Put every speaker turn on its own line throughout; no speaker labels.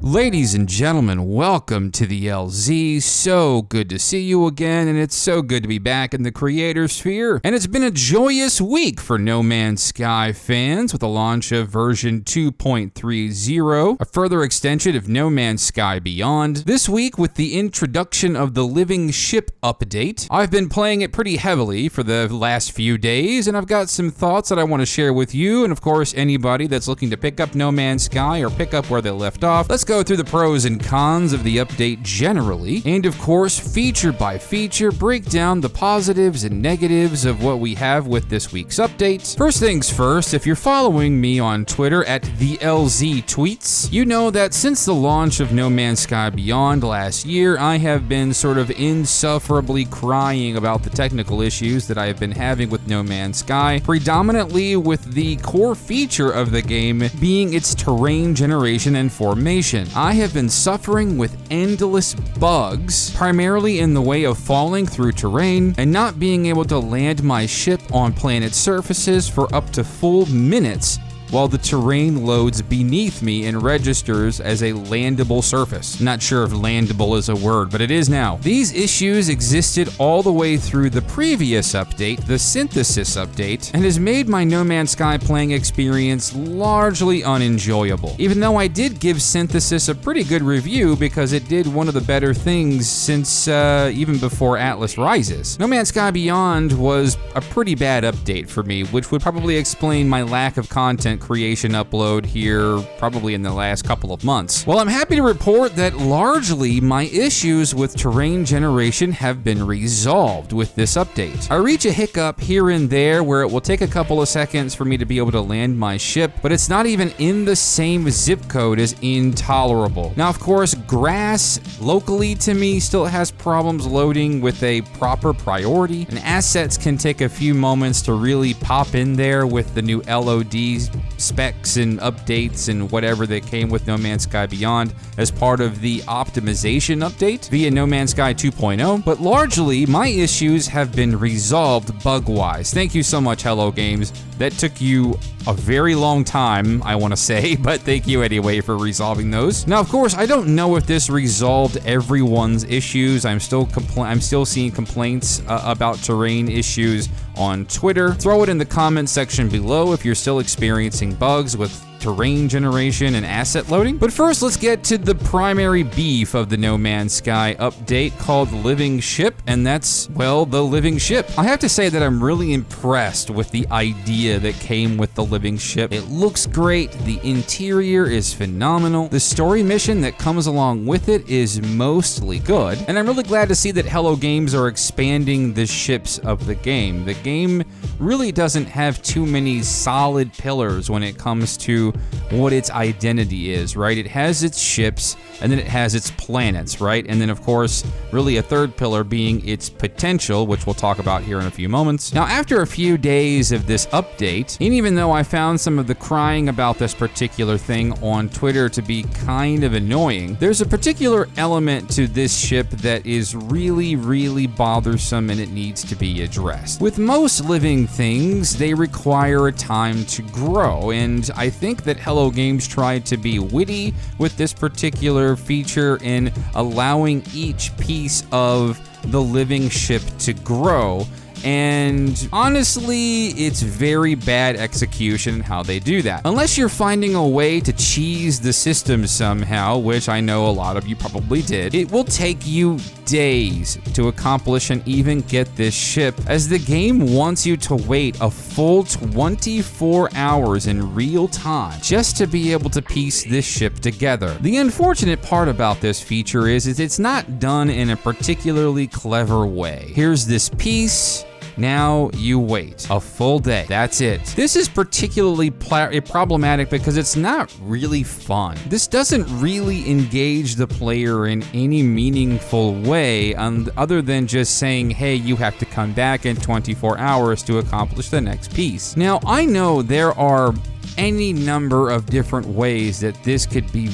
Ladies and gentlemen, welcome to the LZ. So good to see you again, and it's so good to be back in the creator sphere. And it's been a joyous week for No Man's Sky fans with the launch of version 2.30, a further extension of No Man's Sky Beyond. This week with the introduction of the Living Ship update. I've been playing it pretty heavily for the last few days, and I've got some thoughts that I want to share with you, and of course anybody that's looking to pick up No Man's Sky or pick up where they left off. Let's go through the pros and cons of the update generally, and of course, feature by feature, break down the positives and negatives of what we have with this week's update. First things first, if you're following me on Twitter at the LZ Tweets, you know that since the launch of No Man's Sky Beyond last year, I have been sort of insufferably crying about the technical issues that I have been having with No Man's Sky, predominantly with the core feature of the game being its terrain generation and formation. I have been suffering with endless bugs, primarily in the way of falling through terrain and not being able to land my ship on planet surfaces for up to full minutes while the terrain loads beneath me and registers as a landable surface. Not sure if landable is a word, but it is now. These issues existed all the way through the previous update, the Synthesis update, and has made my No Man's Sky playing experience largely unenjoyable. Even though I did give Synthesis a pretty good review because it did one of the better things since even before Atlas Rises. No Man's Sky Beyond was a pretty bad update for me, which would probably explain my lack of content creation upload here probably in the last couple of months. Well, I'm happy to report that largely my issues with terrain generation have been resolved with this update. I reach a hiccup here and there where it will take a couple of seconds for me to be able to land my ship, but it's not even in the same zip code as intolerable. Now, of course, grass locally to me still has problems loading with a proper priority, and assets can take a few moments to really pop in there with the new LODs specs and updates and whatever that came with No Man's Sky Beyond as part of the optimization update via No Man's Sky 2.0, but largely my issues have been resolved bug-wise. Thank you so much, Hello Games. That took you a very long time, I want to say, but thank you anyway for resolving those. Now, of course, I don't know if this resolved everyone's issues. I'm still seeing complaints about terrain issues on Twitter. Throw it in the comment section below if you're still experiencing bugs with terrain generation and asset loading. But first, let's get to the primary beef of the No Man's Sky update called Living Ship, and that's, well, the Living Ship. I have to say that I'm really impressed with the idea that came with the Living Ship. It looks great, the interior is phenomenal, the story mission that comes along with it is mostly good, and I'm really glad to see that Hello Games are expanding the ships of the game. The game really doesn't have too many solid pillars when it comes to what its identity is, right? It has its ships, and then it has its planets, right? And then, of course, really a third pillar being its potential, which we'll talk about here in a few moments. Now, after a few days of this update, and even though I found some of the crying about this particular thing on Twitter to be kind of annoying, there's a particular element to this ship that is really, really bothersome, and it needs to be addressed. With most living things, they require a time to grow, and I think that Hello Games tried to be witty with this particular feature in allowing each piece of the living ship to grow. And honestly, it's very bad execution in how they do that. Unless you're finding a way to cheese the system somehow, which I know a lot of you probably did, it will take you days to accomplish and even get this ship, as the game wants you to wait a full 24 hours in real time just to be able to piece this ship together. The unfortunate part about this feature is it's not done in a particularly clever way. Here's this piece. Now you wait a full day. That's it. This is particularly problematic because it's not really fun. This doesn't really engage the player in any meaningful way other than just saying, hey, you have to come back in 24 hours to accomplish the next piece. Now, I know there are any number of different ways that this could be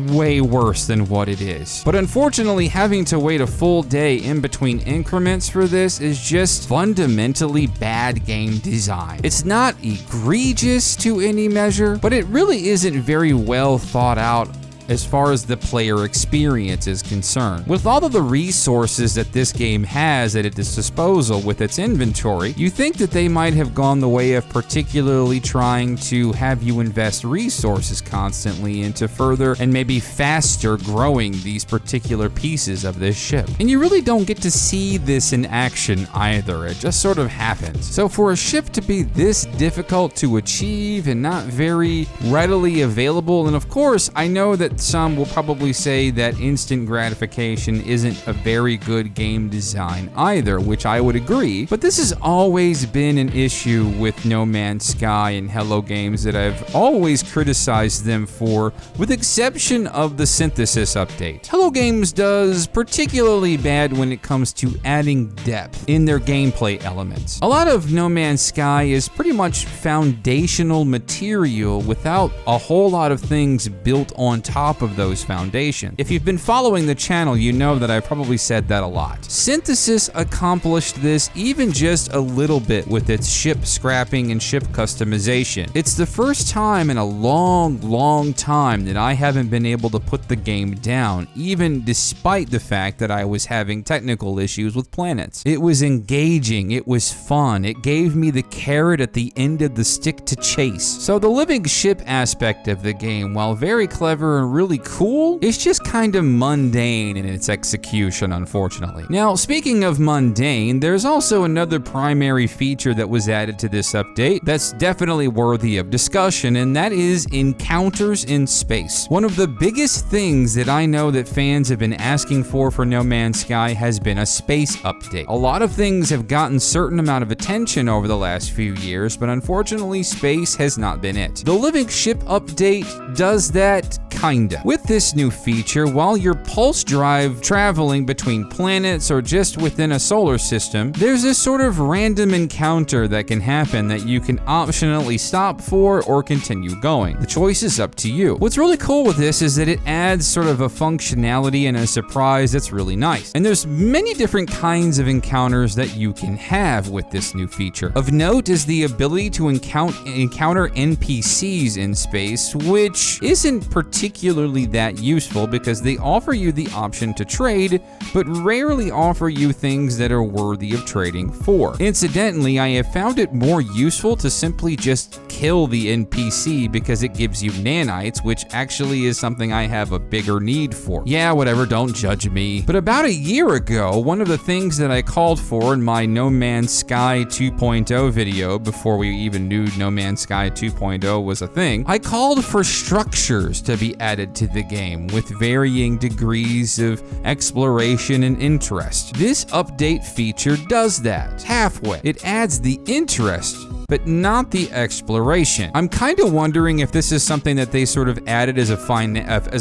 way worse than what it is. But unfortunately, having to wait a full day in between increments for this is just fundamentally bad game design. It's not egregious to any measure, but it really isn't very well thought out as far as the player experience is concerned. With all of the resources that this game has at its disposal with its inventory, you think that they might have gone the way of particularly trying to have you invest resources constantly into further and maybe faster growing these particular pieces of this ship. And you really don't get to see this in action either. It just sort of happens. So for a ship to be this difficult to achieve and not very readily available, and of course, I know that some will probably say that instant gratification isn't a very good game design either, which I would agree, but this has always been an issue with No Man's Sky and Hello Games that I've always criticized them for, with exception of the Synthesis update. Hello Games does particularly bad when it comes to adding depth in their gameplay elements. A lot of No Man's Sky is pretty much foundational material without a whole lot of things built on top of those foundations. If you've been following the channel, you know that I've probably said that a lot. Synthesis accomplished this even just a little bit with its ship scrapping and ship customization. It's the first time in a long time that I haven't been able to put the game down, even despite the fact that I was having technical issues with planets. It was engaging, it was fun, it gave me the carrot at the end of the stick to chase. So the living ship aspect of the game, while very clever and really cool, it's just kind of mundane in its execution, unfortunately. Now, speaking of mundane, there's also another primary feature that was added to this update that's definitely worthy of discussion, and that is encounters in space. One of the biggest things that I know that fans have been asking for No Man's Sky has been a space update. A lot of things have gotten certain amount of attention over the last few years, but unfortunately space has not been it. The living ship update does that kinda. With this new feature, while you're pulse drive traveling between planets or just within a solar system, there's this sort of random encounter that can happen that you can optionally stop for or continue going. The choice is up to you. What's really cool with this is that it adds sort of a functionality and a surprise that's really nice. And there's many different kinds of encounters that you can have with this new feature. Of note is the ability to encounter NPCs in space, which isn't particularly that useful because they offer you the option to trade, but rarely offer you things that are worthy of trading for. Incidentally, I have found it more useful to simply just kill the NPC because it gives you nanites, which actually is something I have a bigger need for. Yeah, whatever, don't judge me. But about a year ago, one of the things that I called for in my No Man's Sky 2.0 video, before we even knew No Man's Sky 2.0 was a thing, I called for structures to be added to the game with varying degrees of exploration and interest. This update feature does that halfway. It adds the interest, but not the exploration. I'm kind of wondering if this is something that they sort of added as a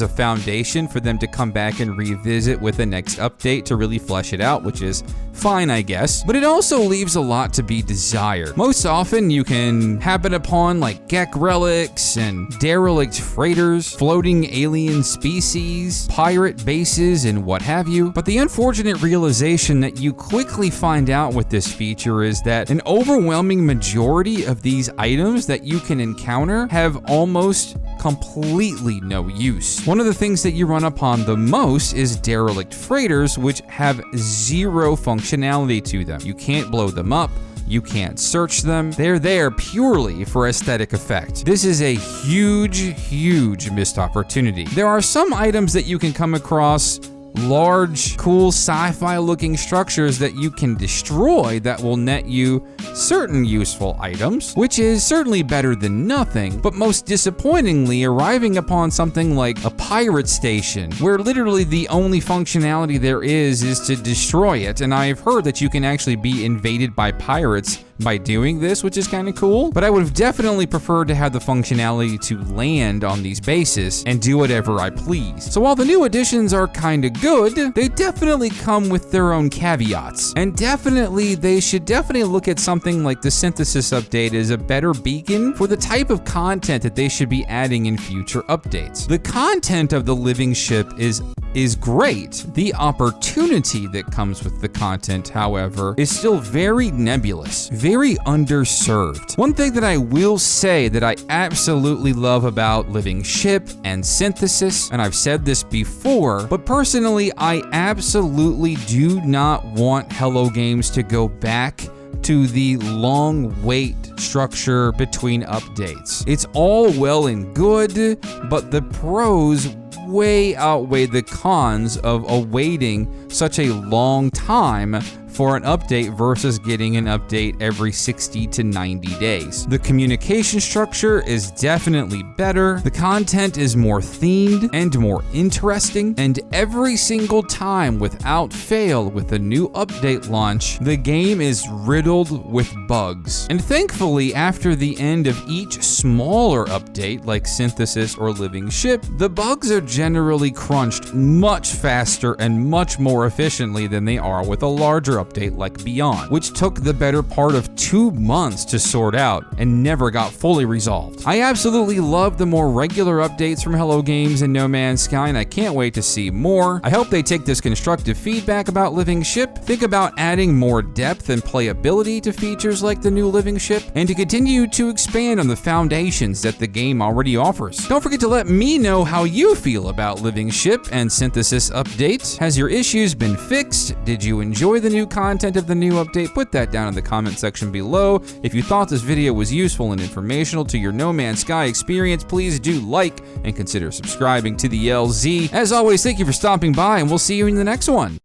foundation for them to come back and revisit with the next update to really flesh it out, which is fine, I guess. But it also leaves a lot to be desired. Most often you can happen upon like Gek relics and derelict freighters, floating alien species, pirate bases, and what have you. But the unfortunate realization that you quickly find out with this feature is that an overwhelming majority of these items that you can encounter have almost completely no use. One of the things that you run upon the most is derelict freighters, which have zero functionality to them. You can't blow them up. You can't search them. They're there purely for aesthetic effect. This is a huge missed opportunity. There are some items that you can come across, large, cool sci-fi looking structures that you can destroy that will net you certain useful items, which is certainly better than nothing, but most disappointingly, arriving upon something like a pirate station, where literally the only functionality there is to destroy it, and I've heard that you can actually be invaded by pirates by doing this, which is kind of cool, but I would have definitely preferred to have the functionality to land on these bases and do whatever I please. So while the new additions are kind of good, they definitely come with their own caveats, and they should definitely look at something like the Synthesis update as a better beacon for the type of content that they should be adding in future updates. The content of the living ship is is great. The opportunity that comes with the content, however, is still very nebulous, very underserved. One thing that I will say that I absolutely love about Living Ship and Synthesis, and I've said this before, but personally, I absolutely do not want Hello Games to go back to the long wait structure between updates. It's all well and good, but the pros way outweigh the cons of awaiting such a long time for an update versus getting an update every 60 to 90 days. The communication structure is definitely better, the content is more themed and more interesting, and every single time without fail with a new update launch, the game is riddled with bugs. And thankfully, after the end of each smaller update like Synthesis or Living Ship, the bugs are generally crunched much faster and much more efficiently than they are with a larger update like Beyond, which took the better part of 2 months to sort out and never got fully resolved. I absolutely love the more regular updates from Hello Games and No Man's Sky, and I can't wait to see more. I hope they take this constructive feedback about Living Ship, think about adding more depth and playability to features like the new Living Ship, and to continue to expand on the foundations that the game already offers. Don't forget to let me know how you feel about Living Ship and Synthesis updates. Has your issues been fixed? Did you enjoy the new content of the new update? Put that down in the comment section below. If you thought this video was useful and informational to your No Man's Sky experience, please do like and consider subscribing to the LZ. As always, thank you for stopping by, and we'll see you in the next one.